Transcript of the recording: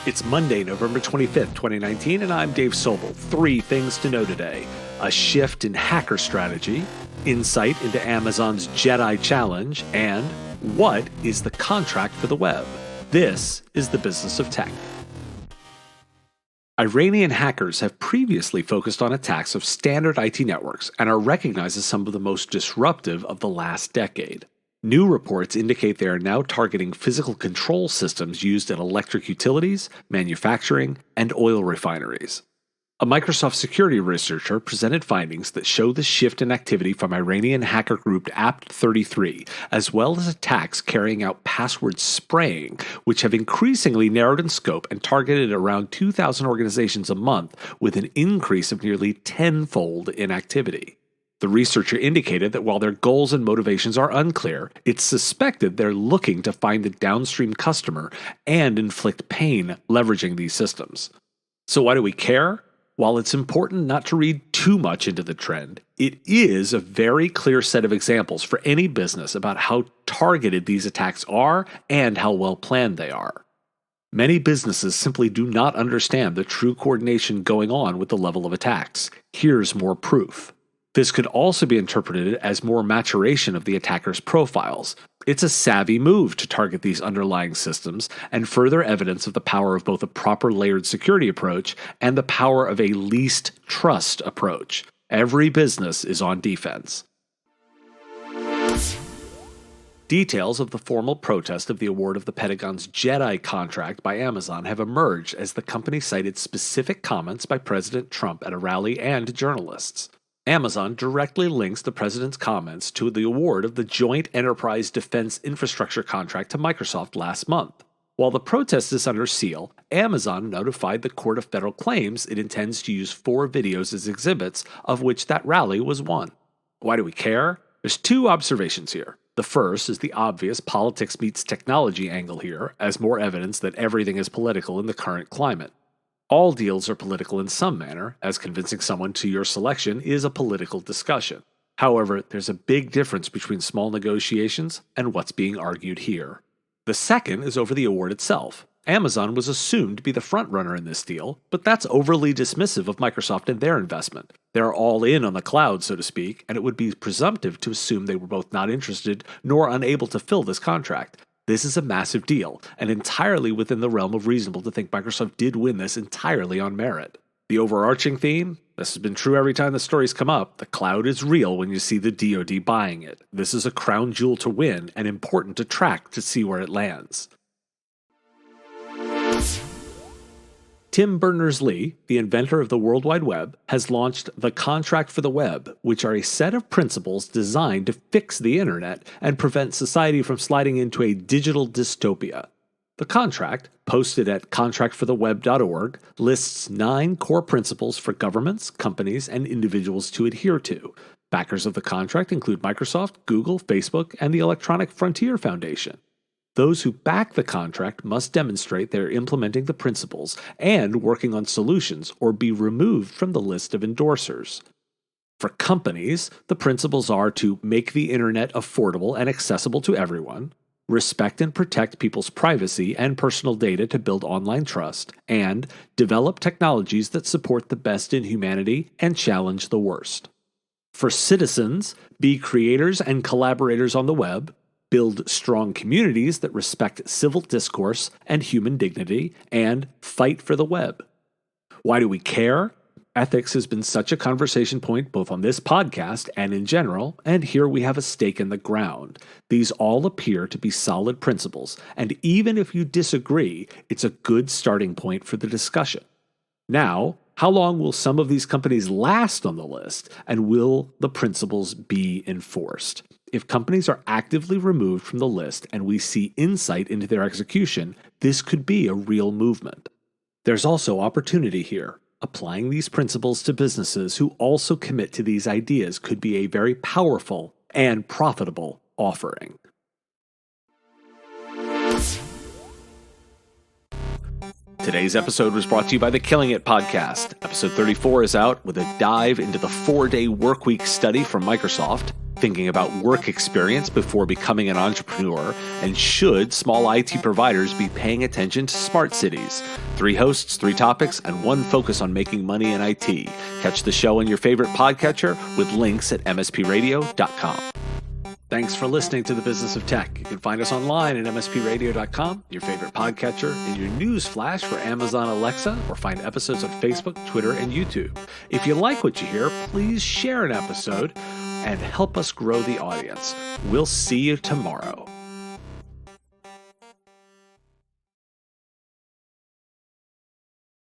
It's Monday, November 25th, 2019, and I'm Dave Sobel. 3 things to know today. A shift in hacker strategy, insight into Amazon's JEDI challenge, and what is the contract for the web? This is the business of tech. Iranian hackers have previously focused on attacks of standard IT networks and are recognized as some of the most disruptive of the last decade. New reports indicate they are now targeting physical control systems used in electric utilities, manufacturing, and oil refineries. A Microsoft security researcher presented findings that show the shift in activity from Iranian hacker group Apt33, as well as attacks carrying out password spraying, which have increasingly narrowed in scope and targeted around 2,000 organizations a month, with an increase of nearly tenfold in activity. The researcher indicated that while their goals and motivations are unclear, it's suspected they're looking to find the downstream customer and inflict pain leveraging these systems. So why do we care? While it's important not to read too much into the trend, it is a very clear set of examples for any business about how targeted these attacks are and how well planned they are. Many businesses simply do not understand the true coordination going on with the level of attacks. Here's more proof. This could also be interpreted as more maturation of the attacker's profiles. It's a savvy move to target these underlying systems and further evidence of the power of both a proper layered security approach and the power of a least trust approach. Every business is on defense. Details of the formal protest of the award of the Pentagon's JEDI contract by Amazon have emerged as the company cited specific comments by President Trump at a rally and journalists. Amazon directly links the president's comments to the award of the Joint Enterprise Defense Infrastructure contract to Microsoft last month. While the protest is under seal, Amazon notified the Court of Federal Claims it intends to use 4 videos as exhibits, of which that rally was one. Why do we care? There's 2 observations here. The first is the obvious politics meets technology angle here, as more evidence that everything is political in the current climate. All deals are political in some manner, as convincing someone to your selection is a political discussion. However, there's a big difference between small negotiations and what's being argued here. The second is over the award itself. Amazon was assumed to be the frontrunner in this deal, but that's overly dismissive of Microsoft and their investment. They're all in on the cloud, so to speak, and it would be presumptive to assume they were both not interested nor unable to fill this contract. This is a massive deal, and entirely within the realm of reasonable to think Microsoft did win this entirely on merit. The overarching theme? This has been true every time the stories come up. The cloud is real when you see the DoD buying it. This is a crown jewel to win and important to track to see where it lands. Tim Berners-Lee, the inventor of the World Wide Web, has launched the Contract for the Web, which are a set of principles designed to fix the internet and prevent society from sliding into a digital dystopia. The contract, posted at contractfortheweb.org, lists 9 core principles for governments, companies, and individuals to adhere to. Backers of the contract include Microsoft, Google, Facebook, and the Electronic Frontier Foundation. Those who back the contract must demonstrate they're implementing the principles and working on solutions or be removed from the list of endorsers. For companies, the principles are to make the internet affordable and accessible to everyone, respect and protect people's privacy and personal data to build online trust, and develop technologies that support the best in humanity and challenge the worst. For citizens, be creators and collaborators on the web, build strong communities that respect civil discourse and human dignity, and fight for the web. Why do we care? Ethics has been such a conversation point both on this podcast and in general, and here we have a stake in the ground. These all appear to be solid principles, and even if you disagree, it's a good starting point for the discussion. Now, how long will some of these companies last on the list, and will the principles be enforced? If companies are actively removed from the list and we see insight into their execution, this could be a real movement. There's also opportunity here. Applying these principles to businesses who also commit to these ideas could be a very powerful and profitable offering. Today's episode was brought to you by the Killing It podcast. Episode 34 is out with a dive into the 4-day workweek study from Microsoft. thinking about work experience before becoming an entrepreneur? And should small IT providers be paying attention to smart cities? 3 hosts, 3 topics, and 1 focus on making money in IT. Catch the show on your favorite podcatcher with links at mspradio.com. Thanks for listening to The Business of Tech. You can find us online at mspradio.com, your favorite podcatcher, and your news flash for Amazon Alexa, or find episodes on Facebook, Twitter, and YouTube. If you like what you hear, please share an episode and help us grow the audience. We'll see you tomorrow.